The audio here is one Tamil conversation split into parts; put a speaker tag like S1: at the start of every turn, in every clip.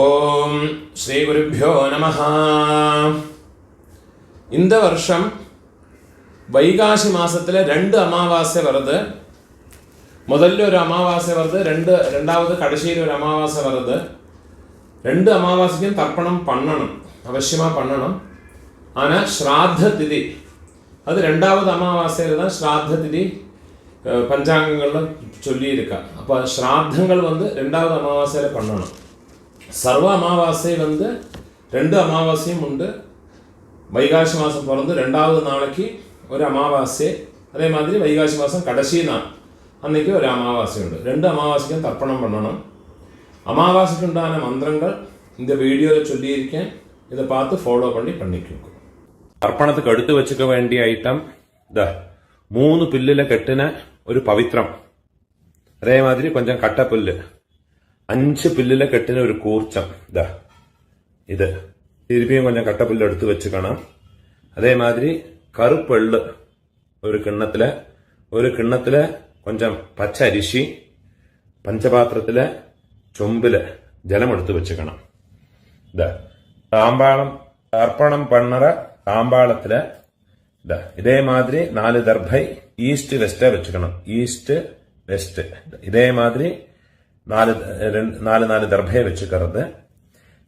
S1: ஓம் ஸ்ரீ குருப்யோ நமஹ. இந்த வருஷம் வைகாசி மாசத்துல 2 அமாவாசை வருது. முதல்ல ஒரு அமாவாசை வருது, ரெண்டாவது கடைசியில் ஒரு அமாவாசை வருது. 2 அமாவாசைக்கும் தர்ப்பணம் பண்ணணும், அவசியமா பண்ணணும். ஆனால் ஸ்ராத்த திதி அது 2வது அமாவாசையில் தான் ஸ்ராத்த திதி பஞ்சாங்கங்கள்ல சொல்லியிருக்கா. அப்போ ஸ்ராத்தங்கள் 2வது அமாவாசையில் பண்ணணும். சர்வ அமாவாசை 2 அமாவாசையும் உண்டு. வைகாசி மாதம் பிறந்து 2வது நாளைக்கு ஒரு அமாவாசை, அதே மாதிரி வைகாசி மாதம் கடைசி நாள் அன்னைக்கு ஒரு அமாவாசை உண்டு. 2 அமாவாசைக்கும் தர்ப்பணம் பண்ணணும். அமாவாசைக்கு உண்டான மந்திரங்கள் இந்த வீடியோவில் சொல்லியிருக்கேன், இதை பார்த்து ஃபாலோ பண்ணிக்கோங்க.
S2: தர்ப்பணத்துக்கு எடுத்து வச்சுக்க வேண்டிய ஐட்டம் 3 பில்லுல கட்டின ஒரு பവിത്രം, அதே மாதிரி கொஞ்சம் கட்ட புல்லு, 5 பில்லுல கட்டின ஒரு കൂർച്ചം, ഇത് திருப்பியும் கொஞ்சம் கட்ட புல்லு எடுத்து வச்சுக்கணும். அதே மாதிரி கருப்பு எள்ளு ஒரு கிண்ணத்துல கொஞ்சம் பச்சை அரிசி, பஞ்சபாத்திரத்துல சொம்புல ஜலம் எடுத்து வச்சுக்கணும். தாம்பாளம் தர்ப்பணம் பண்ணற தாம்பாளத்துல இதே மாதிரி 4 தர்பை ஈஸ்ட் வெஸ்டா வச்சுக்கணும். ஈஸ்ட் வெஸ்ட் இதே மாதிரி 4 தர்பையை வச்சுக்கிறது.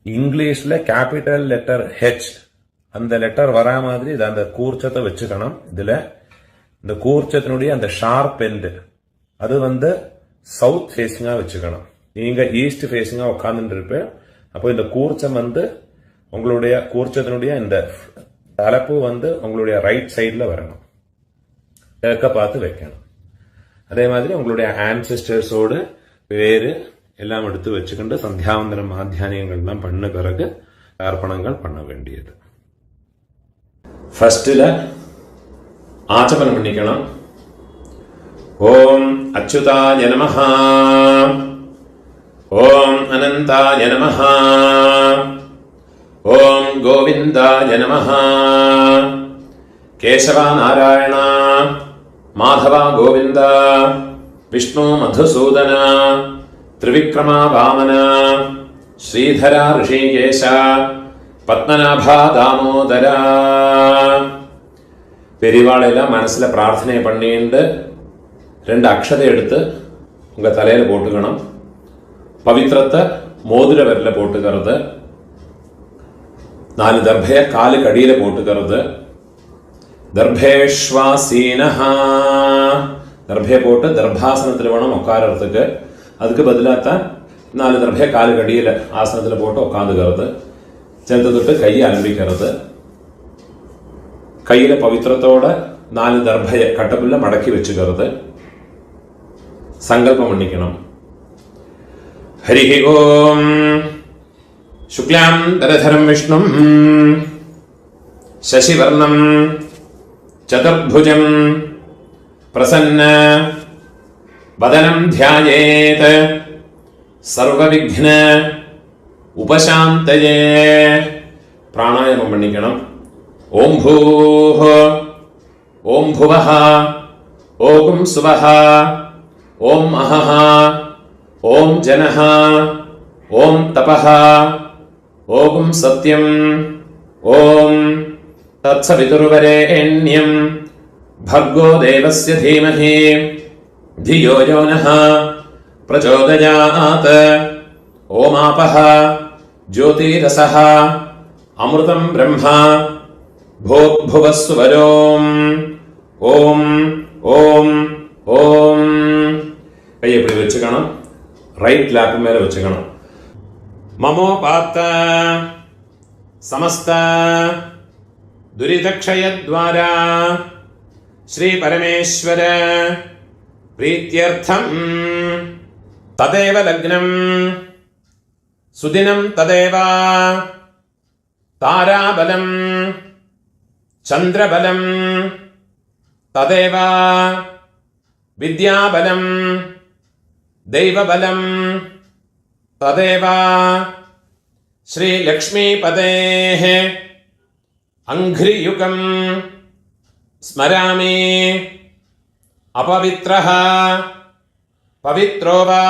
S2: இங்கிலீஷ்ல கேபிட்டல் லெட்டர் ஹெச் அந்த லெட்டர் வரா மாதிரி அந்த கூர்ச்சத்தை வச்சுக்கணும். இதுல இந்த கூர்ச்சத்தினுடைய அந்த ஷார்ப் எண்ட் அது சவுத் ஃபேஸிங்கா வச்சுக்கணும். நீங்க ஈஸ்ட் ஃபேஸிங்கா உட்கார்ந்துட்டு இருப்பேன். அப்போ இந்த கூர்ச்சம் உங்களுடைய கூர்ச்சத்தினுடைய இந்த தலைப்பு உங்களுடைய ரைட் சைட்ல வரணும், கிழக்க பார்த்து வைக்கணும். அதே மாதிரி உங்களுடைய ஆன்செஸ்டர்ஸோடு பேரு எல்லாம் எடுத்து வச்சுக்கிட்டு சந்தியாவந்தனம் மாத்தியானியங்கள்லாம் பண்ண பிறகு தர்ப்பணங்கள் பண்ண வேண்டியது.
S1: ஃபர்ஸ்ட்ல ஆச்சமனம் பண்ணிக்கணும். ஓம் அச்சுதாய நமஹ, ஓம் அனந்தாய நமஹ, ஓம் கோவிந்தாய நமஹ, கேசவா நாராயண மாதவா கோவிந்தா, விஷ்ணு மதுசூதன, திரிவிக்ரமா வாமன, ஸ்ரீதரா ரிஷிகேஷ, பத்மநாபா தாமோதரா. பெரியவாளெல்லாம் மனசுல பிரார்த்தனை பண்ணிட்டு 2 அக்ஷதை எடுத்து உங்க தலையில போட்டுக்கணும். பவித்திரத்தை மோதிர விரல போட்டுக்கிறது. 4 தர்பைய காலுக்கு அடியில போட்டுக்கிறது. தர்பேஷ்வாசீனஹா, தர்பையை போட்டு தர்பாசனத்தில் வேணும் உட்காரத்துக்கு. அதுக்கு பதிலாகத்தான் 4 தர்பையை காலுக்கு அடியில் ஆசனத்தில் போட்டு உட்காந்துக்கிறது. சேர்த்து தொட்டு கையை அலம்பிக்கிறது. கையில் பவித்திரத்தோட 4 தர்பையை கட்டப்புள்ள மடக்கி வச்சுக்கிறது. சங்கல்பம் பண்ணிக்கணும். ஹரி ஓம் சுக்லாம் தரதரம் விஷ்ணும் சசிவர்ணம் சதுர்புஜம் பிரசன்ன வதனம் தியாயேத் சர்வவிக்ன உபசாந்தயே. பிராணாயாமம் பண்ணிக்கணும். ஓம் பூஹ, ஓம் புவஹ, ஓம் சுவஹ, ஓம் அஹஹ, ஓம் ஜனஹ, ஓம் தபஹ, ஓம் சத்யம், ஓம் தத்சவிதுர்வரேண்யம் भर्गो देवस्य धीमहि धियो यो नः प्रचोदयात्. ओमापः ज्योतिरसः अमृतं ब्रह्मा भूर्भुवस्सुवरोम्. ஓம் ஓம் ஓம். கை எப்படி வச்சுக்கணும்? ரைட் லேப் மேல வச்சுக்கணும். மமோபாத்த சமஸ்த துரிதக்ஷயத்வாரா श्री परमेश्वर प्रीत्यर्थम तदेव लग्नं सुदिनं तदेव ताराबलं चंद्रबलं तदेव विद्याबलं दैवबलं तदेव श्री लक्ष्मीपतेः अंघ्रियुगं स्मरामि. अपवित्रः पवित्रो वा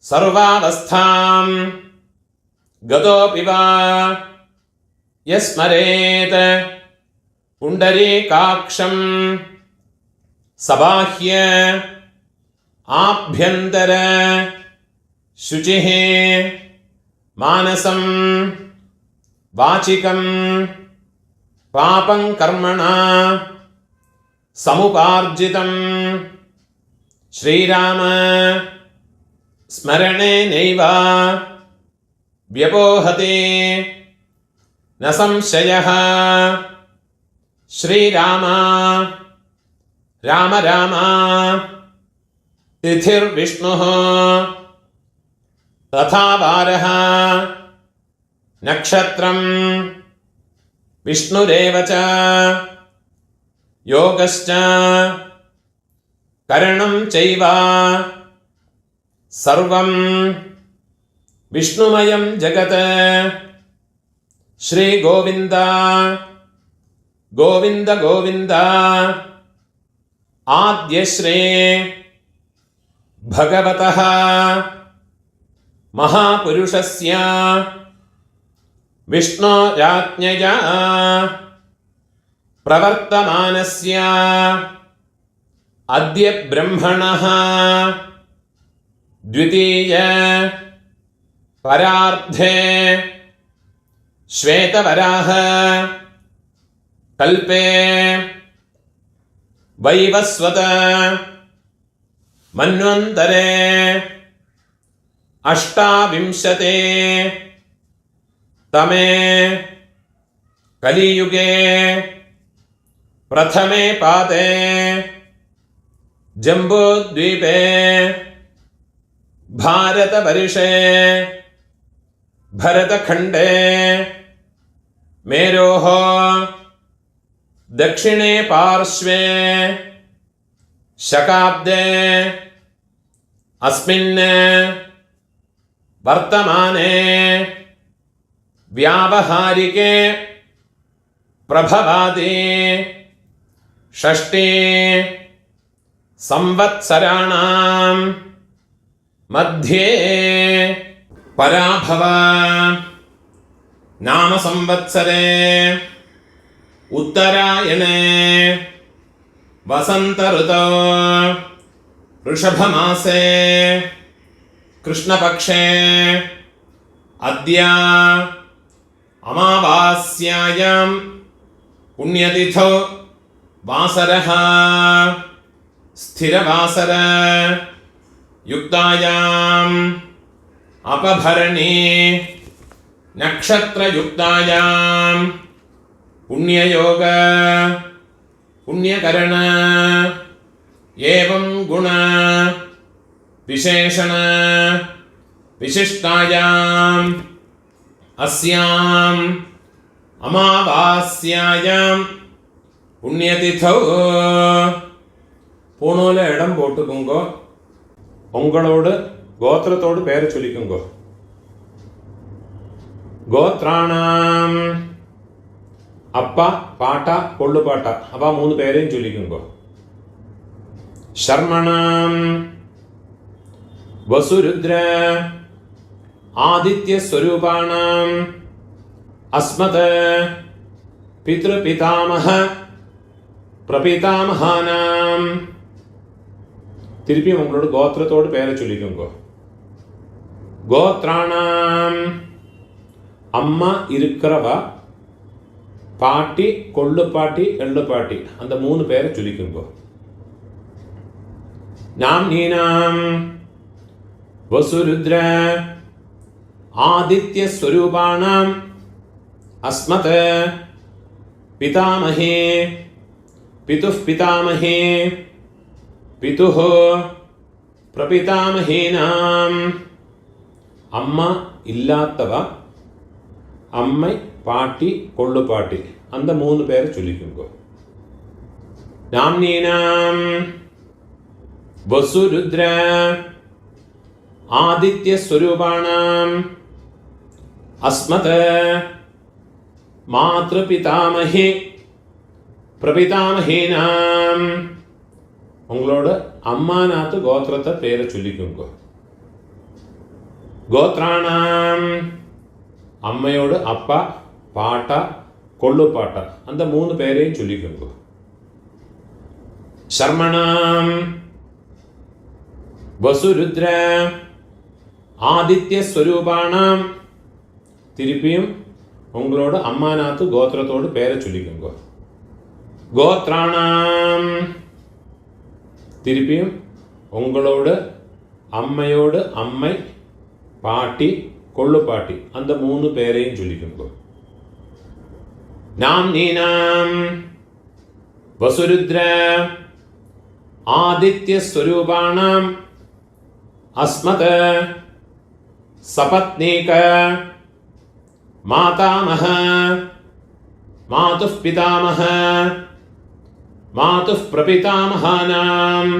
S1: सर्वावस्थां गतोऽपि वा यस्मरेत् पुण्डरीकाक्षं सबाह्य आभ्यन्तर शुचिः मानसं वाचिकं पापं कर्मणा समुपार्जितं श्रीराम स्मरणेनैव व्यपोहते न संशयः। श्रीराम राम राम तिथिर्विष्णुः तथा वारः नक्षत्रं विष्णुरेव च योगश्च करणं चैव सर्वं विष्णुमयं जगत्। श्री गोविंद गोविंद गोविंद आद्यश्री भगवतः महापुरुषस्य विष्णोराज्ञया प्रवर्तमानस्य अद्य ब्रह्मणः द्वितीय परार्धे श्वेतवराह कल्पे वैवस्वत मन्वन्तरे अष्टाविंशते तमे कलियुगे प्रथमे पादे जम्बूद्वीपे भारतवर्षे भरतखण्डे मेरोः दक्षिणे पार्श्वे शकाब्दे अस्मिन् वर्तमाने व्यावहारिके प्रभवादि षष्ठी संवत्सराणां मध्ये पराभव नाम संवत्सरे उत्तरायणे वसंत ऋतौ वृषभमासे कृष्णपक्षे अद्य अमावास्यायां पुण्यतिथौ वासरः स्थिरवासर युक्तायाम् अपभरणी नक्षत्रयुक्तायां पुण्ययोग पुण्यकरण एवं गुण विशेषण विशिष्टायाम् अस्याम् अमावास्यायां पुण्यतिथौ பூணூல இடம் போட்டுக்குங்கோ. உங்களோடு கோத்திரத்தோடு பேரை சொல்லிக்குங்கோ. கோத்ராணாம் அப்பா பாட்டா கொள்ளு பாட்டா அப்பா 3 பேரையும் சொல்லிக்குங்கோ. शर्मणाम् वसुरुद्र आदित्य स्वरूपाणाम् अस्मत् पितृपितामह प्रपितामहानाम् திருப்பி உங்களோட கோத்திரத்தோடு பேரை சொல்லிக்கோங்க. கோத்ராணாம் அம்மா இருக்கிறவா, பாட்டி கொள்ளு பாட்டி எள்ளு பாட்டி அந்த 3 பேரை சொல்லிக்கோங்க. நாம் நீனாம் வசுருத்ர ஆதித்ய ஸ்வரூபாணாம் அஸ்மத் பிதாமஹே பிதுः பிதாமஹே पितुः प्रपितामहीनाम् अम्मा इल्लात्तवा अम्मै पाटी कोल्लु पाटी अंद 3 பேரை சொல்லிக்குங்க. नाम्नीनाम् वसुरुद्र आदित्य स्वरूपाणाम् अस्मत् मातृपितामहे प्रपितामहीनाम् உங்களோட அம்மாநாத்து கோத்திரத்தை பேரை சொல்லிக்குங்க. கோத்ராணாம் അമ്മയോട് അപ്പ, പാട്ട, കൊള്ളുപാട്ട அந்த 3 പേരെയും ചൊല്ലിക്കുங்க. ശർമ്മണം വസുരുദ്ര ആദിത്യ സ്വരൂപാണം. திருப்பியும் உங்களோட அம்மாநாத்து கோத்திரத்தோடு பேரை சொல்லிக்கோங்க. கோத்ராணாம். திருப்பியும் உங்களோட அம்மையோடு அம்மை, பாட்டி, கொள்ளுப்பாட்டி அந்த 3 பேரையும் சொல்லிக்கோங்க. நாம் நீனாம் வசுருத்ர ஆதித்ய ஸ்வரூபாணாம் அஸ்மத சபத்னீக மாதாமஹ மாதுः பிதாமஹ மாதுः பிரபிதாமகானாம்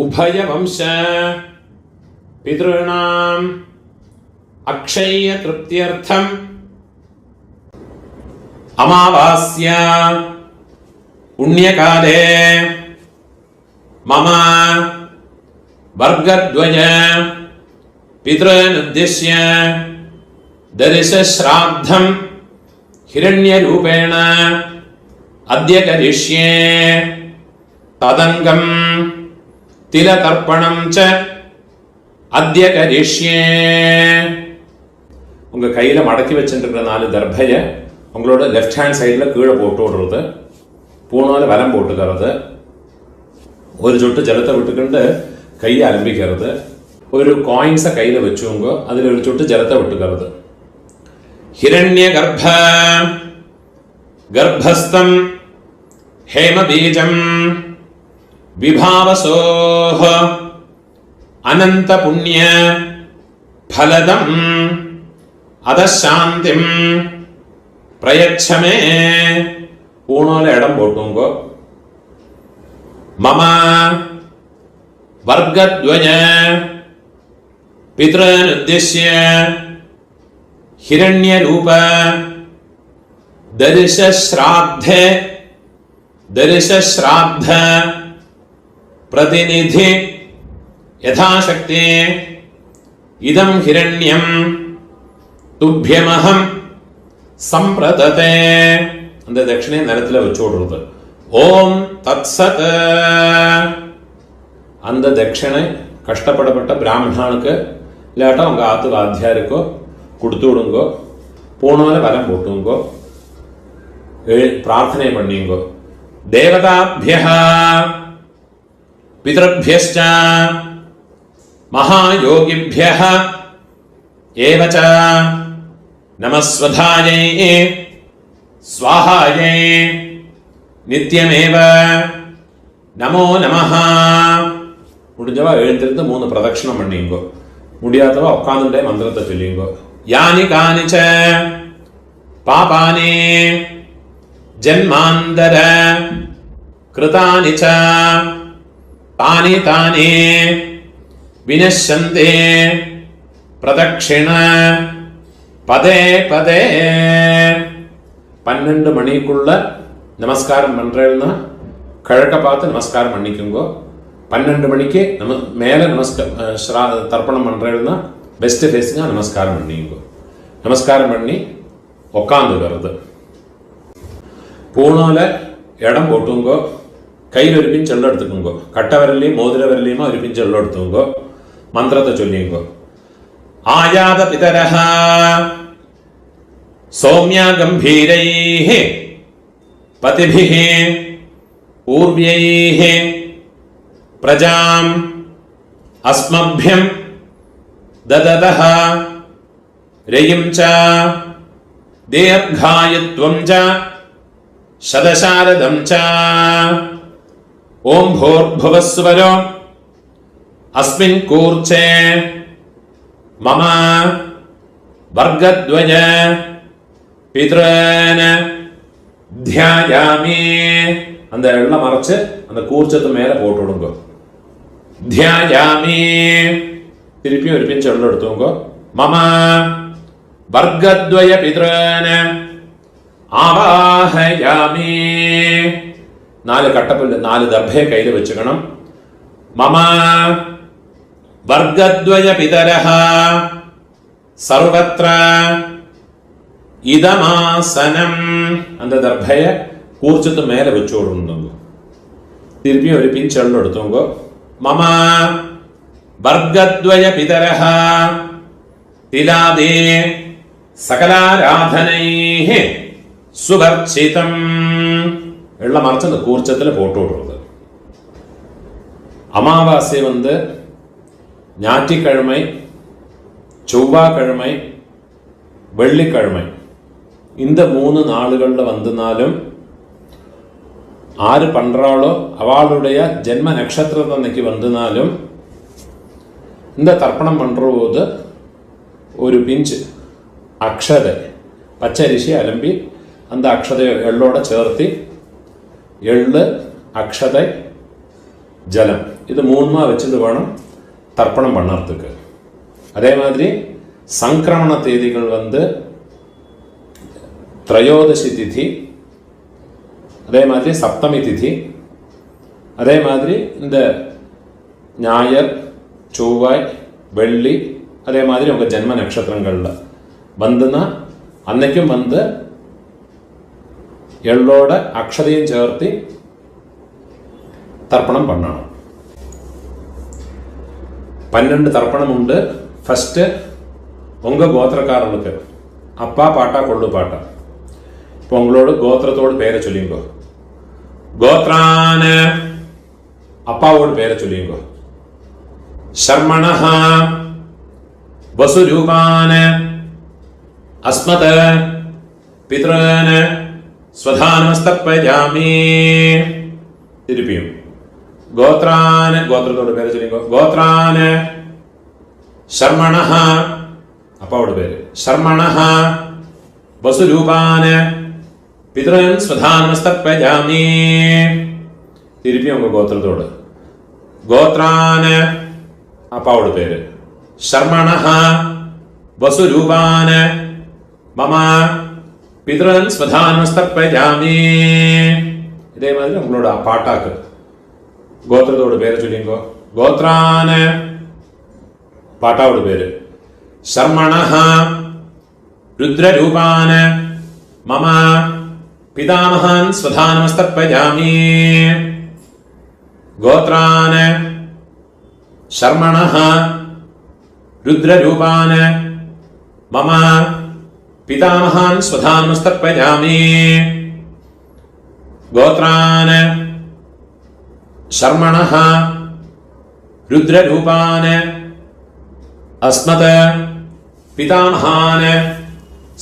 S1: உபயவம்ச பிதॄணாம் அக்ஷய திருப்தியர்த்தம் அமாவாஸ்யா புண்ணியகாலே மம வர்கத்வய பிதॄனுद्दिश्य दर्शश्राद्धं हिरण्यरूपेण अद्य करिष्ये तदङ्गं तिलतर्पणं च अद्य करिष्ये. உங்க கையில மடக்கி வச்சிருக்கிற 4 தர்பையை உங்களோட லெஃப்ட் ஹேண்ட் சைடில் கீழே போட்டு விடுறது, பூணால வலம் போட்டுக்கிறது, ஒரு சொட்டு ஜலத்தை விட்டுக்கிட்டு கையை அலம்பிக்கிறது, ஒரு காயின்ஸை கையில் வச்சுங்க, அதில் ஒரு சொட்டு ஜலத்தை விட்டுக்கிறது. हिरण्य गर्भ गर्भस्थं हेमबीजं विभावसोः अनंत पुण्य फलदं अदशांतिं प्रयच्छमे. पूर्णोले इडम पोट्टुंगो. मम वर्गद्वय पितॄनुद्दिश्य हिरण्यरूप दर्शश्राद्ध प्रतिनिधि यथाशक्ति इदं हिरण्यं तुभ्यमहं संप्रदते. அந்த தட்சிணை நிலத்தில் வச்சு விடுறது. ஓம் தத்சத். அந்த தட்சிணை கஷ்டப்படப்பட்ட பிராமணனுக்கு இல்லாட்டா உங்க ஆத்து வாத்தியாருக்கோ கொடுத்து விடுங்கோ. பூணோல வலம் போட்டுங்கோ, பிரார்த்தனை பண்ணிங்கோ. தேவதாபியः பிதృभ्यश्च महायोगिभ्यः एव च नमस्वधायै स्वाहायै नित्यमेव नमो नमः. முடிஞ்சவா எழுந்திருந்து 3 பிரதட்சணம் பண்ணிங்கோ. முடியாதவா உட்கார்ந்துட்டே மந்திரத்தை சொல்லிங்கோ. यानि कानि च पापानि जन्मान्तर कृतानि च तानि तानि विनश्यन्ति प्रदक्षिण पदे पदे. 12 மணிக்குள்ள நமஸ்காரம் பண்றேன்னா கிழக்க பார்த்து நமஸ்காரம் பண்ணிக்குங்கோ. 12 மணிக்கு மேல தர்ப்பணம் பண்றேன்னா பெஸ்ட் ஃபேஸிங்காக நமஸ்காரம் பண்ணிங்கோ. நமஸ்காரம் பண்ணி உக்காந்துக்கிறது. பூணால இடம் போட்டுங்கோ. கையில் ஒரு பின் செல்லம் எடுத்துக்கோங்கோ. கட்ட விரலையும் மோதிர விரலையுமா ஒரு பின் செல்லம் எடுத்துங்கோ. மந்திரத்தை சொல்லிங்கோ. ஆயாத பிதரஹ சௌமியா கம்பீரைஹ பதிபிஹ பூர்வ்யைஹ பிரஜாம் அஸ்மभ्यं ददतः रयिं च दीर्घायुत्वं च शतशारदं च. ओम भूर्भुवस्वरो अस्मिन् कूर्चे मम वर्गद्वय पितॄन् ध्यायामि. அந்த எல்லாம் மறைச்சு அந்த கூர்ச்சத்து மேல போட்டு விடுங்க. ध्यायामि. திருப்பியும் ஒரு பின் சொல்ல எடுத்துங்க. மம வர்க்கத்வய பிதॄன் ஆவாஹயாமி. 4 கட்டப்புல்லு 4 தர்பையை கையில் வச்சுக்கணும். மம வர்க்கத்வய பிதரஹ സർവത്ര ഇതമാസനം. அந்த ദർഭയെ കൂർച്ചത്ത് മേലെ വെച്ചു കൊടുക്കുന്നു. തിരുപ്പി ഒരു പിഞ്ച് എള്ളം എടുത്തോങ്കോ. മമ വർഗദ്വയ പിതരഃ തിലാദേ സകലാരാധനൈഃ സുവർച്ചിതം. എള്ള മറിച്ച് കൂർച്ചത്തിൽ പോട്ട് കൊടുക്കുന്നത്. அமாவாசை ஞாயிற்றுக்கிழமை, செவ்வாய்க்கிழமை, வெள்ளிக்கிழமை இந்த 3 நாளுகளில் வந்தனாலும் ஆறு பண்றாளோ அவளுடைய ஜென்ம நட்சத்திரத்தை அன்னைக்கு வந்தனாலும் இந்த தர்ப்பணம் பண்ணுற போது ஒரு பிஞ்சு அக்ஷதை பச்சரிசி அலம்பி அந்த அக்ஷதை எள்ளோட சேர்த்து எள்ளு, அக்ஷதை, ஜலம் இது 3 வச்சுட்டு வேணும் தர்ப்பணம் பண்ணுறதுக்கு. அதே மாதிரி சங்கிரமண தேதிகள் திரையோதசி திதி, அதே மாதிரி சப்தமி திதி, அதே மாதிரி இந்த ஞாயிறு, செவ்வாய், வெள்ளி, அதே மாதிரி உங்கள் ஜென்ம நட்சத்திரங்களில் வந்துன்னா அன்னைக்கும் எள்ளோட அக்ஷதையும் சேர்த்து தர்ப்பணம் பண்ணணும். 12 தர்ப்பணம் உண்டு. ஃபஸ்ட்டு உங்கள் கோத்திரக்காரர்களுக்கு அப்பா பாட்டா கொள்ளு பாட்டா. இப்போ உங்களோட கோத்திரத்தோடு பேரை சொல்லிங்கோ. கோத்ரான அப்பாவோட பேரை சொல்லிங்கோ. சர்மணஹ வசுரூபான அஸ்மத பித்ரான ஸ்வதானமஸ்தப்பயாமி. திருப்பியும் கோத்ரான கோத்திரத்தோட பேரை சொல்லிங்கோ. கோத்ரான சர்மணஹ அப்பாவோட பேரு. சர்மணஹ வசுரூபான பித்ரன் ஸ்வதானமஸ்தப்பயாமி. திருப்பி உங்க கோத்திரத்தோடு. கோத்ரான அப்பாவோட பேரு. சர்மணஹ வசுரூபான மம பித்ரன் ஸ்வதானமஸ்தப்பயாமி. இதே மாதிரி உங்களோட பாட்டாக்கு கோத்திரத்தோட பேரை சொல்லிங்கோ. கோத்ரான பாட்டாவோட பேரு. சர்மணஹ ருத்ரரூபான மம பிதாமகான் ஸ்வதானமஸ்தப்பயாமி. கோத்ரான சர்மணஹ ருத்ரரூபான மம பிதாமகான் ஸ்வதானமஸ்தப்பயாமி. கோத்ரான சர்மணஹ ருத்ரரூபான அஸ்மத பிதாமகான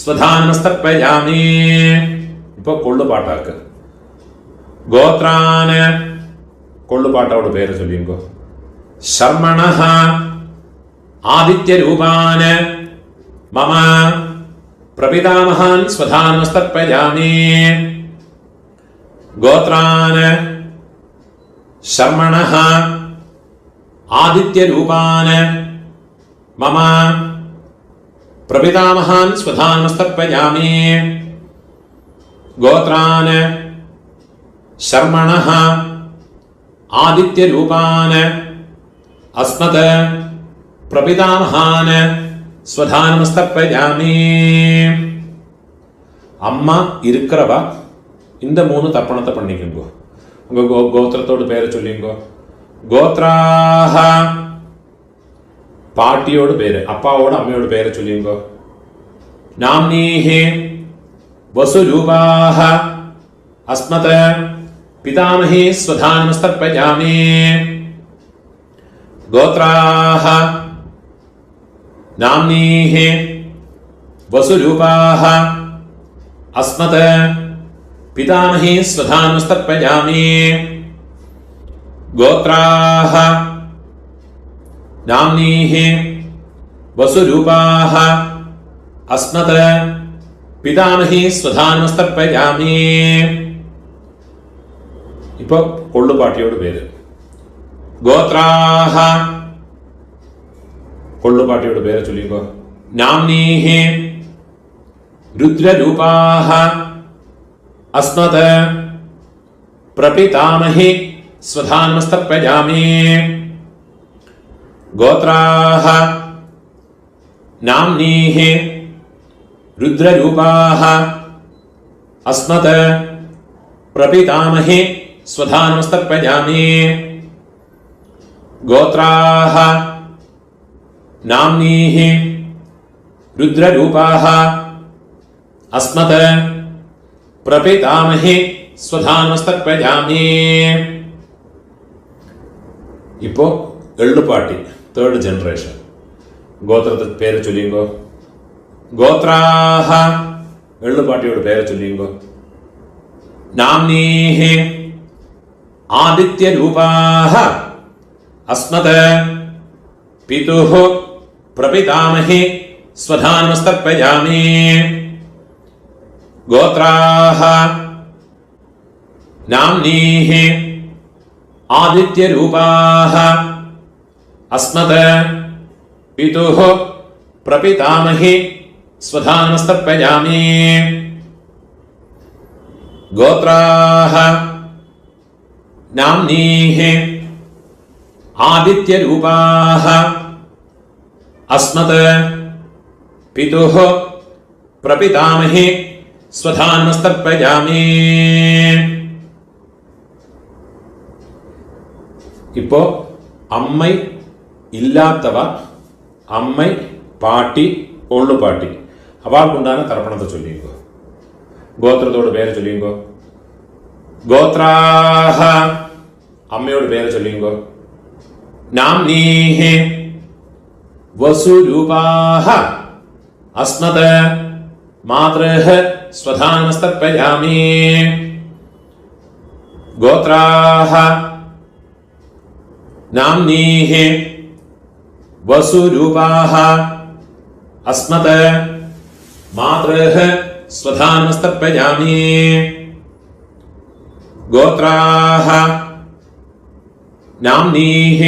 S1: ஸ்வதானமஸ்தப்பயாமி. இப்போ கொள்ளு பாட்டாக்கு. கோத்ரான கொள்ளு பாட்டாவோட பேரை சொல்லிங்கோ. சர்மணஹ ஆதித்ய ரூபான மம பிரபிதாமகான் ஸ்வதானமஸ்தப்பயாமி. கோத்ரான சர்மணஹ ஆதித்ய ரூபான மம பிரபிதாமகான் ஸ்வதானமஸ்தப்பயாமி. கோத்ரான சர்மணஹ ஆதித்ய ரூபான அஸ்மத பிரபிதாமகான ஸ்வதானமஸ்தப்பயாமி. அம்மா இருக்கிறவா இந்த 3 தர்ப்பணத்தை பண்ணிக்கோங்க. உங்க கோத்திரத்தோட பேரை சொல்லிங்கோ. கோத்ராஹ பாட்டியோட பேரு, அப்பாவோட அம்மையோட பேரை சொல்லிங்கோ. நாம்னீஹி வசுரூபாஹ அஸ்மத பிதாமஹி ஸ்வதானமஸ்தப்பயாமி. கோத்ராஹ நாம்னீஹி வசுரூபாஹ அஸ்மத பிதாமஹி ஸ்வதானமஸ்தப்பயாமி. கோத்ராஹ நாம்னீஹி வசுரூபாஹ அஸ்மத பிதாமஹி ஸ்வதானமஸ்தப்பயாமி. இப்போ கொள்ளு பாட்டியோட பேரு. கோத்ராஹ கொள்ளு பாட்டியோட பேரை சொல்லிங்கோ. நாம்னீஹி ருத்ரரூபாஹ அஸ்மத பிரபிதாமஹி ஸ்வதானமஸ்தப்பயாமி. கோத்ராஹ नाम्नीः रुद्ररूपाः अस्मत् प्रपितामहे स्वधा नमस्तर्पयामि। गोत्राः नाम्नीः रुद्ररूपाः अस्मत् प्रपितामहे स्वधा नमस्तर्पयामि। ഇപ്പോ എള്ളുപാട്ടി തേർഡ് ജനറേഷൻ. ഗോത്രത്തെ പേര് ചൊല്ലിയുങ്കോ. ഗോത്രാഹ എള്ളുപാട്ടിയോട് പേര് ചൊല്ലിയുങ്കോ. നാംനീഹ ആദിത്യരൂപാഹ അസ്മത് പിതുഃ പ്രപിതാമഹേ സ്വധാ നമസ്തർപ്പയാമി. ഗോത്രാഹ നാംനീഹ ആദിത്യരൂപാഹ അസ്മത് പിതുഃ പ്രപിതാമഹേ സ്വധാ നമസ്തർപ്പയാമി. ഗോത്രാഹ നാംനീഹ ആദിത്യരൂപാഹ അസ്മത് പിതുഃ പ്രപിതാമഹേ സ്വധാ നമസ്തർപ്പയാമി. ഇപ്പോ അമ്മൈ ഇല്ലാത്തവ അമ്മൈ പാട്ടി ഒള്ളുപാട്ടി അവൾക്കുണ്ടാകുന്ന തർപ്പണത്തെ ചൊല്ലിയുങ്കോ. ഗോത്രത്തോട് പേര് ചൊല്ലിയുങ്കോ. ഗോത്രാഹ അമ്മയോട് പേര് ചൊല്ലിയുങ്കോ. നാംനീഹ വസുരൂപാഹ അസ്മത് മാതൃഃ സ്വധാ നമസ്തർപ്പയാമി. ഗോത്രാഹ നാംനീഹ വസുരൂപാഹ അസ്മത് മാതൃഃ സ്വധാ നമസ്തർപ്പയാമി. ഗോത്രാഹ നാംനീഹ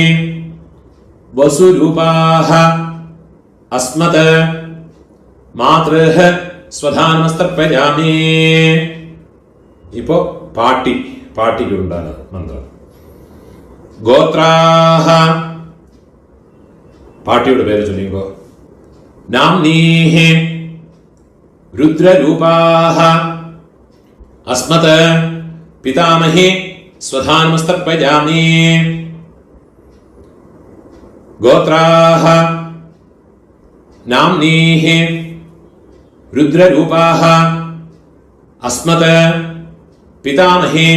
S1: വസുരൂപാഹ അസ്മത് മാതൃഃ സ്വധാ നമസ്തർപ്പയാമി. ഇപ്പോ പാട്ടിക്കുണ്ടാണ് മന്ത്രം. ഗോത്രാഹ പാട്ടിയുടെ പേര് ചൊല്ലിക്കോ. നാംനീഹ രുദ്രരൂപാഹ അസ്മത് പിതാമഹേ സ്വധാ നമസ്തർപ്പയാമി. ഗോത്രാഹ നാംനീഹ രുദ്രരൂപാഹ അസ്മത് പിതാമഹേ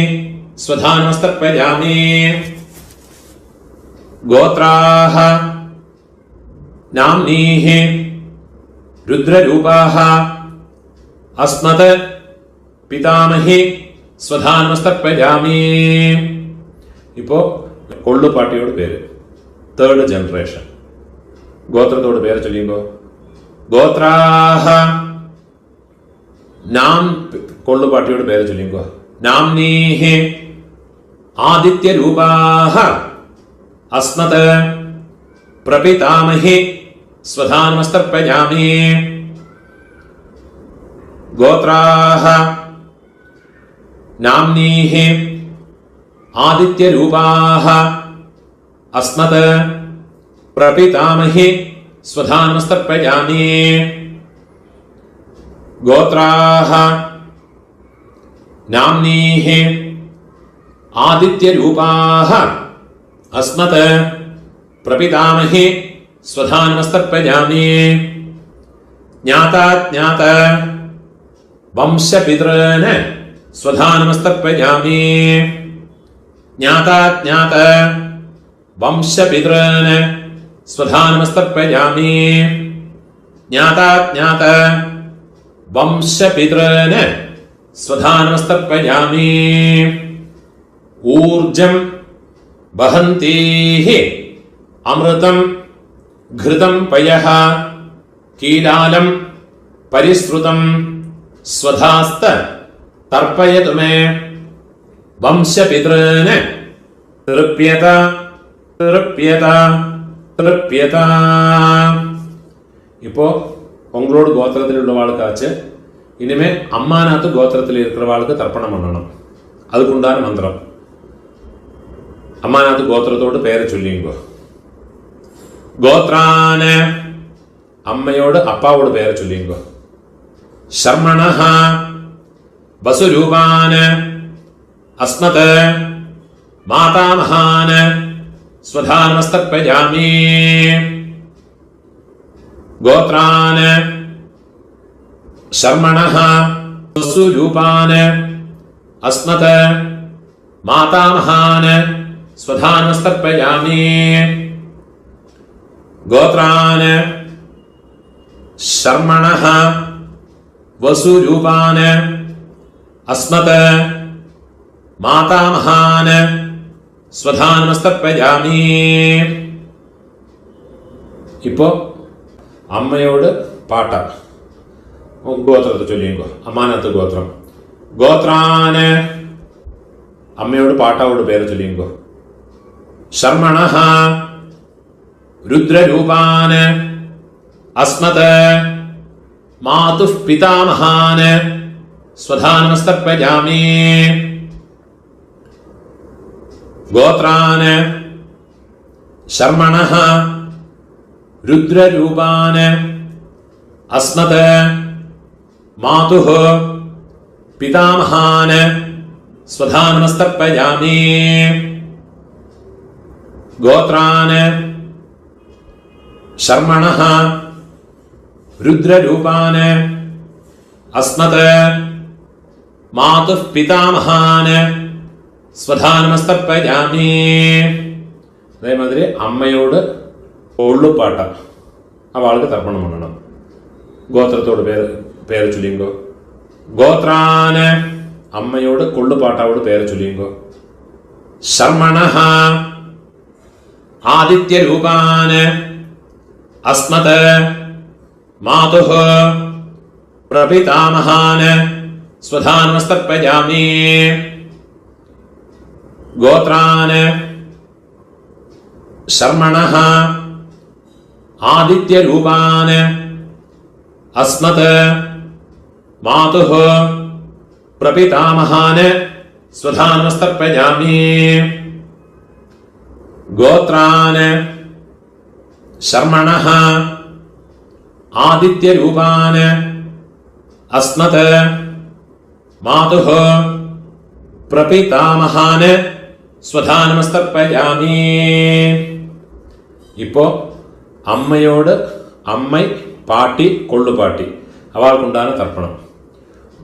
S1: സ്വധാ നമസ്തർപ്പയാമി. ഗോത്രാഹ നാംനീഹ രുദ്രരൂപാഹ അസ്മത് പിതാമഹേ സ്വധാ നമസ്തർപ്പയാമി. ഇപ്പോ കൊള്ളുപാട്ടിയോട് പേര് തേർഡ് ജനറേഷൻ. ഗോത്രത്തോട് പേര് ചൊല്ലിയുമ്പോ. ഗോത്രാഹ നാം കൊള്ളുപാട്ടിയോട് പേര് ചൊല്ലിയുമ്പോ. നാംനീഹ ആദിത്യരൂപാഹ അസ്മത് പ്രപിതാമഹേ സ്വധാ നമസ്തർപ്പയാമി. ഗോത്രാഹ നാംനീഹ ആദിത്യരൂപാഹ അസ്മത് പ്രപിതാമഹേ സ്വധാ നമസ്തർപ്പയാമി. ഗോത്രാഹ നാംനീഹ ആദിത്യരൂപാഹ അസ്മത് പ്രപിതാമഹേ സ്വധാ നമസ്തർപ്പയാമി. ജ്ഞാതാജ്ഞാത വംശപിതॄന് സ്വധാ നമസ്തർപ്പയാമി. ജ്ഞാതാജ്ഞാത വംശപിതॄന് സ്വധാ നമസ്തർപ്പയാമി. ജ്ഞാതാജ്ഞാത വംശപിതॄന് സ്വധാ നമസ്തർപ്പയാമി. ഊർജം വഹന്തീഃ അമൃതം ഘൃതം പയഃ കീലാലം പരിശ്രുതം സ്വധാസ്ത തർപ്പയതു മേ. വംശപിതॄന് തൃപ്യത തൃപ്യത തൃപ്യത. இப்போ உங்களோட கோத்திரத்தில் உள்ளவாளுக்காச்சு இனிமே அம்மாநாத்து கோத்திரத்தில் இருக்கிறவாளுக்கு தர்ப்பணம் பண்ணணும். அதுக்குண்டான மந்திரம். அம்மாநாத்து கோத்திரத்தோடு பெயரை சொல்லிங்கோ. கோத்ரான അമ്മയോട് അപ്പാവോട് പേര് ചൊല്ലിങ്കോ. ശർമ്മണഃ വസുരൂപാന് അസ്മത് മാതാമഹാന് സ്വധാനമസ്തർപ്പയാമി. ഗോത്രാന് ശർമ്മണഃ വസുരൂപാന് അസ്മത് മാതാമഹാന് സ്വധാനമസ്തർപ്പയാമി. ഗോത്രാന് ശർമ്മണഃ വസുരൂപാന് അസ്മത് മാതാമഹാന് സ്വധാനമസ്തർപ്പയാമി. ഇപ്പോ അമ്മയോട് പാട്ട ഗോത്രത്തെ ചൊല്ലിയുമ്പോ അമ്മാനത്ത് ഗോത്രം. ഗോത്രാന് അമ്മയോട് പാട്ടാവോട് പേര് ചൊല്ലിയുമ്പോ ശർമ്മണഃ രുദ്രരൂപാന് അസ്മത് മാതുഃ പിതാമഹാന് സ്വധാനമസ്തർപ്പയാമി. ഗോത്രാന് ശർമ്മണഃ രുദ്രരൂപാന് അസ്മത് മാതുഃ പിതാമഹാന് സ്വധാനമസ്തർപ്പയാമി. ഗോത്രാന് ശർമ്മണഃ രുദ്രരൂപാന് അസ്മത് മാതുഃ പിതാമഹാന് സ്വധാനമസ്തർപ്പയാമി. അതേമാതിരി അമ്മയോട് കൊള്ളുപാട്ട അവൾക്ക് തർപ്പണം பண்ணണം. ഗോത്രത്തോട് പേര് ചൊല്ലിങ്കോ. ഗോത്രാന് അമ്മയോട് കൊള്ളുപാട്ടാവോട് പേര് ചൊല്ലിങ്കോ. ശർമ്മണഃ ആദിത്യരൂപാന് അസ്മത് മാതുഃ പ്രപിതാമഹാന് സ്വധാനമസ്തർപ്പയാമി. ഗോത്രാന് ശർമ്മണഃ ആദിത്യരൂപാന് അസ്മത് മാതുഃ പ്രപിതാമഹാന് സ്വധാനമസ്തർപ്പയാമി. ഗോത്രാന് ശർമ്മണഃ ആദിത്യരൂപാന് അസ്മത് മാതുഃ പ്രപിതാമഹാന് സ്വധാനമസ്തർപ്പയാമി. ഇപ്പോ അമ്മയോട് അമ്മ പാട്ടി കൊള്ളുപാട്ടി അവൾക്കുണ്ടാണ് തർപ്പണം.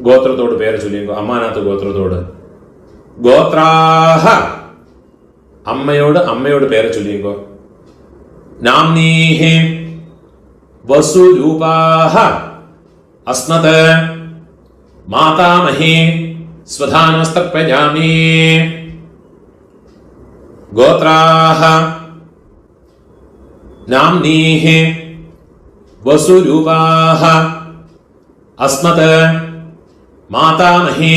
S1: ഗോത്രത്തോട് പേര് ചൊല്ലിങ്കോ. അമ്മാനാത്ത് ഗോത്രത്തോട് ഗോത്രാഹ അമ്മയോട് പേര് ചൊല്ലിങ്കോ. നാംനീഹി വസുരൂപാഹ അസ്മത് മാതാമഹി സ്വധാനമസ്തർപ്പയാമി. ഗോത്രാഹ നാംനീഹി വസുരൂപാഹ അസ്മത് മാതാമഹി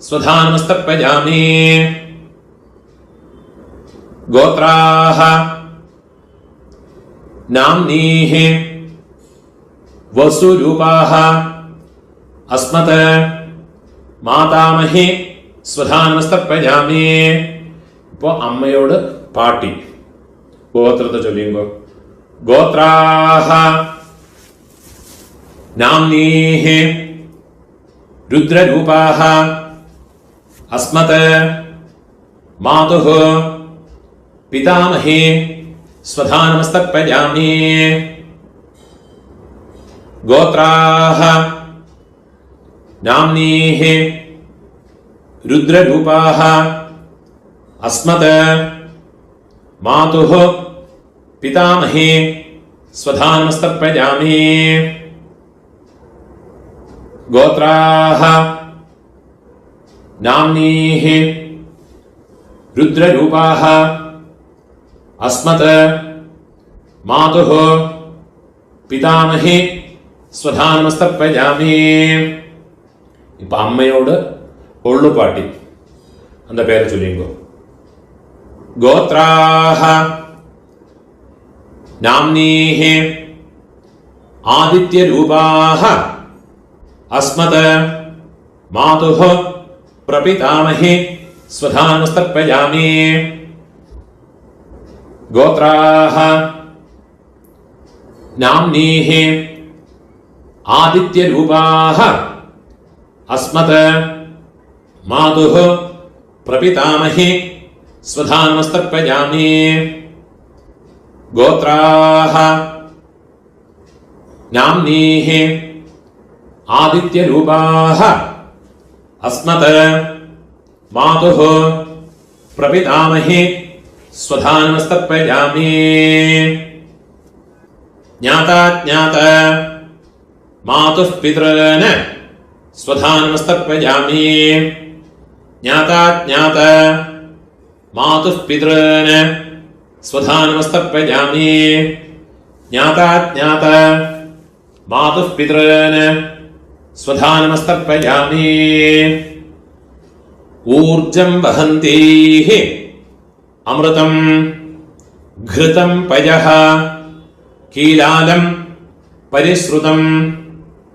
S1: സ്വധാനമസ്തർപ്പയാമി. ഗോത്രാഹ നാംനീഹി വസുരൂപാഹ അസ്മത് മാതാമഹി സ്വധാനമസ്തർപ്പയാമി. ഇപ്പോ അമ്മയോട് പാട്ടി ഗോത്രത്തെ ചൊല്ലിയുമ്പോ ഗോത്രാഹ നാംനീഹി രുദ്രരൂപാഹ അസ്മത് മാതുഃ പിതാമഹി സ്വധാനമസ്തർപ്പയാമി. ഗോത്രാഹ നാംനീഹി രുദ്രരൂപാഹ അസ്മത് മാതുഃ പിതാമഹി സ്വധാനമസ്തർപ്പയാമി. ഗോത്രാഹ നാംനീഹി രുദ്രരൂപാഹ അസ്മത് മാതുഃ പിതാമഹി സ്വധാനമസ്തർപ്പയാമി. ഇപ്പൊ അമ്മയോട് കൊള്ളുപാട്ടി அந்த പേര് ചൊല്ലിങ്കോ. ഗോത്രാഹ നാംനീഹി ആദിത്യരൂപാഹ അസ്മത് മാതുഃ പ്രപിതാമഹി സ്വധാനമസ്തർപ്പയാമി. ഗോത്രാഹ नाम्नीः आदित्यरूपाः अस्मत् मातुः प्रपितामही स्वधानमस्तर्पयामि। गोत्राः नाम्नीः आदित्यरूपाः अस्मत् मातुः प्रपितामही स्वधानमस्तर्पयामि। ज्ञाता ज्ञात मातुः पितॄन् स्वधानमस्तर्पयामि। ज्ञाता ज्ञात मातुः पितॄन् स्वधानमस्तर्पयामि। ज्ञाता ज्ञात मातुः पितॄन् स्वधानमस्तर्पयामि। ऊर्जं वहन्तीः अमृतं घृतं पयः कीलालं परिश्रुतं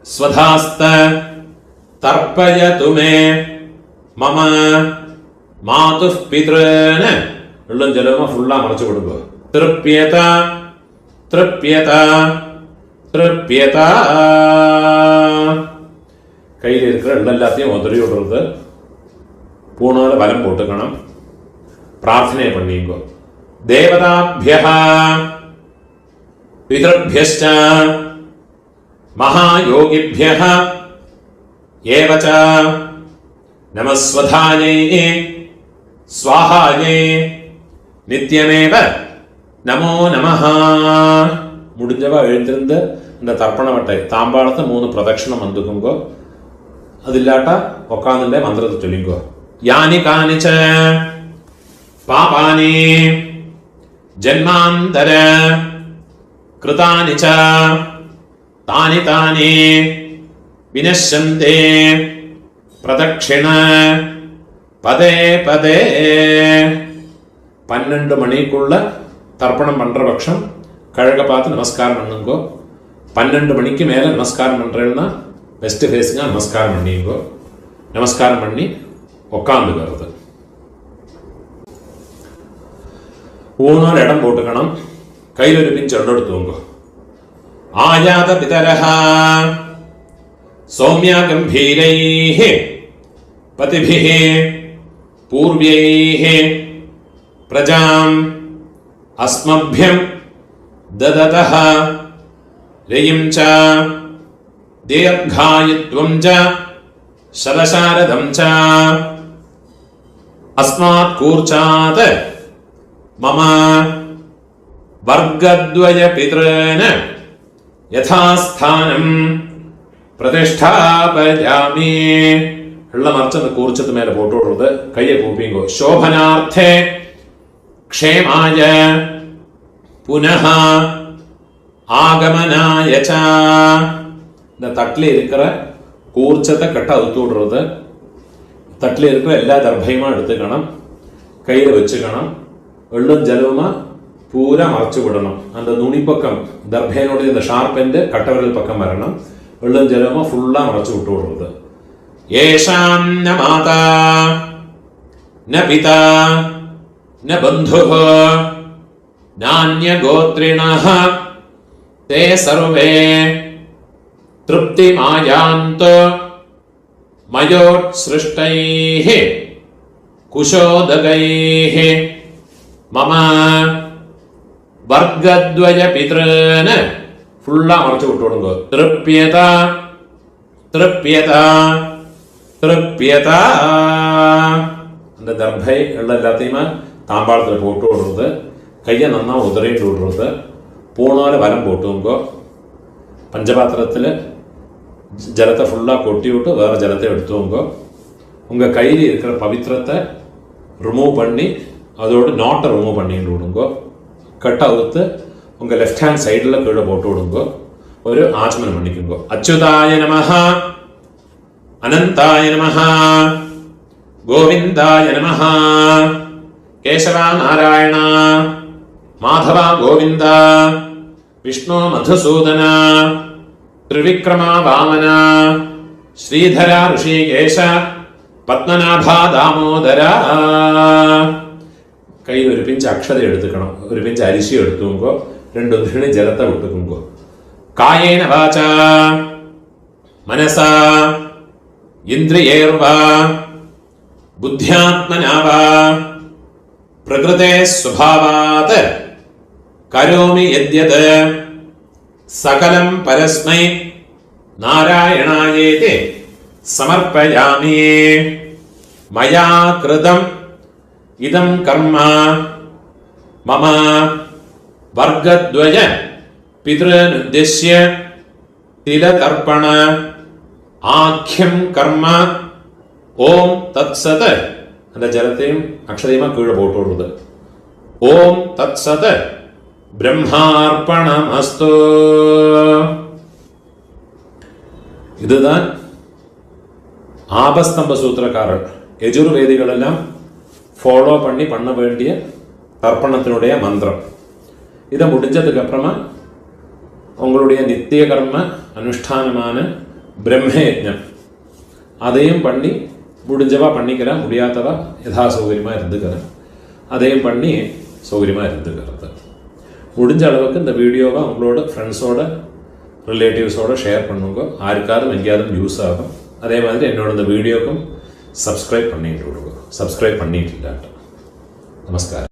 S1: स्वधास्त तर्पयतु मे मम मातुः पितॄन् ഉള്ളും ജലവും ഫുള്ളാ മറച്ചു കൊടുക്കുക. തൃപ്യത തൃപ്യത തൃപ്യത. கையில் இருக்கிற எல்லாத்தையும் உதறி விடுறது. பூணால பலம் போட்டுக்கணும். பிரார்த்தனை பண்ணிக்கோ. தேவதாभ्यः பிதृभ्यश्च महायोगिभ्यः एव च नमस्वधायै स्वाहायै நித்தியமேவ நமோ நமஹ. முடிஞ்சவ எழுந்திருந்து இந்த தர்ப்பணவட்டை தாம்பாளத்தை 3 பிரதட்சணம் வந்துக்குங்கோ. അതില്ലാട്ട ഒക്കാന്നിന്റെ മന്ത്രത്തെ ചൊല്ലിക്കോ. യാനി കാനിച പാപാനി ജന്മാന്തര കൃതാനി ച താനി താനി വിനശ്യന്തെ പ്രദക്ഷിണ പദേ പദേ. 12 மணிக்குள்ள தர்ப்பணம் பண்ற பட்சம் கழக பார்த்து நமஸ்காரம் பண்ணுங்கோ. 12 மணிக்கு மேல நமஸ்காரம் பண்றேன்னா வெஸ்ட் ஃபேஸிங்க நமஸ்காரம் பண்ணிங்கோ. நமஸ்காரம் பண்ணி உட்காந்துக்கிறது. ஊனோர் இடம் போட்டுக்கணும். கையில் ஒரு பிஞ்சு எடுத்துவங்க. ஆயாத பிதரஹ சௌமிய கம்பீரைஹ பதிபிஹ பூர்வைஹ பிரஜாம் அஸ்மभ्यं ददतः रयिं च दीर्घायुत्वं च शरशारदं च अस्मात् कूर्चात् मम वर्गद्वय पितॄन् यथास्थानं प्रतिष्ठापयामि. ഉള്ള മറിച്ച് அந்த കൂർച്ചത്ത് മേലെ പോട്ട് കൊടുത്ത് കയ്യെ കൂപ്പിങ്കോ. ശോഭനാർത്ഥേ ക്ഷേമായ പുനഃ ஆகமனாய ச. இந்த தட்டில் இருக்கிற கூர்ச்சத்தை கட்ட அவுத்து விடுறது. தட்டில் இருக்கிற எல்லா தர்பையுமா எடுத்துக்கணும். கையில் வச்சுக்கணும். வெள்ளும் ஜலவுமா பூரா மறைச்சு விடணும். அந்த நுனி பக்கம் தர்பையினுடைய இந்த ஷார்ப் எண்டு கட்டவிரல் பக்கம் வரணும். வெள்ளும் ஜலவுமா ஃபுல்லா மறைச்சு விட்டு விடுறது. ஏஷாம் ந மாதா ந பிதா ந பந்துः நான்ய கோத்ரிணः ते सर्वे तृप्तिमायान्तो मयोत्सृष्टैः कुशोदकैः मम वर्गद्वय पितॄन् फुल्ला मरച്ചു വിട്ടുകൊടുങ്ങോ. തൃപ്യത തൃപ്യത തൃപ്യത. அந்த தர்பை உள்ள எல்லாத்தையுமே தாம்பாளத்தில் போட்டு விடுறது. கையை நன்னா உதறிட்டு விடுறது. பூணால வலம் போட்டுங்கோ. பஞ்சபாத்திரத்தில் ஜலத்தை ஃபுல்லாக கொட்டி விட்டு வேறு ஜலத்தை எடுத்துவோங்கோ. உங்கள் கையில் இருக்கிற பவித்திரத்தை ரிமூவ் பண்ணி அதோட நாட்டை ரிமூவ் பண்ணிட்டு விடுங்கோ. கட்டை அவுத்து உங்கள் லெஃப்ட் ஹேண்ட் சைடில் கீழே போட்டு விடுங்கோ. ஒரு ஆச்சமனம் பண்ணிக்கோங்கோ. அச்சுதாய நமஹ அனந்தாய நமஹ கோவிந்தாய நமஹ கேசவா நாராயண மாதவா கோவிந்தா விஷ்ணு மதுசூதன ത്രിവിക്രമാ വാമന ശ്രീധര ഋഷികേശ പത്മനാഭ ദാമോദര. കയ്യിൽ ഒരു പിഞ്ച് അക്ഷത എടുത്തുക്കണം. ഒരു പിഞ്ച് അരിശി എടുത്തുങ്കോ. 2 ഉദ്രണി ജലത്തെ വിട്ടുക്കുങ്കോ. காயேன வாசா மனசா இந்திரியைர்வா புத்தியாத்மனா வா பிரகிருதே ஸ்வபாவாத் கரோமி யத்யத் சகலம் பரஸ்மை நாராயணாயேதி சமர்ப்பயாமி. மயா கிருதம் இதம் கர்ம மம வர்க்கத்வய பித்ருனுத்திஷ்ய திலதர்ப்பண ஆக்கியம் கர்ம. ஓம் தத் சத். அந்த ஜலத்தையும் அக்ஷதையுமா கீழே போட்டு விடுறது. ஓம் தத் சத் பிரம்மார்ப்பணமஸ்து. இதுதான் ஆபஸ்தம்ப சூத்திரக்காரர் யஜுர்வேதிகள் எல்லாம் ஃபாலோ பண்ண வேண்டிய தர்ப்பணத்தினுடைய மந்திரம். இதை முடிஞ்சதுக்கு அப்புறமா உங்களுடைய நித்திய கர்ம அனுஷ்டானமான பிரம்மயஜம் அதையும் பண்ணி முடிஞ்சவா பண்ணிக்கிறேன், முடியாதவா யதா சௌகரியமாக இருந்துக்கிறேன், அதையும் பண்ணி சௌகரியமாக இருந்துக்கிறது. முடிஞ்ச அளவுக்கு இந்த வீடியோவை உங்களோட ஃப்ரெண்ட்ஸோட ரிலேட்டிவ்ஸோட ஷேர் பண்ணுங்க. யாருக்காரும் எங்கேயாவது யூஸ் ஆகும். அதே மாதிரி என்னோட இந்த வீடியோக்கும் சப்ஸ்கிரைப் பண்ணிட்டு விடுங்க. சப்ஸ்கிரைப் பண்ணிட்டு இல்லாட்ட. நமஸ்காரம்.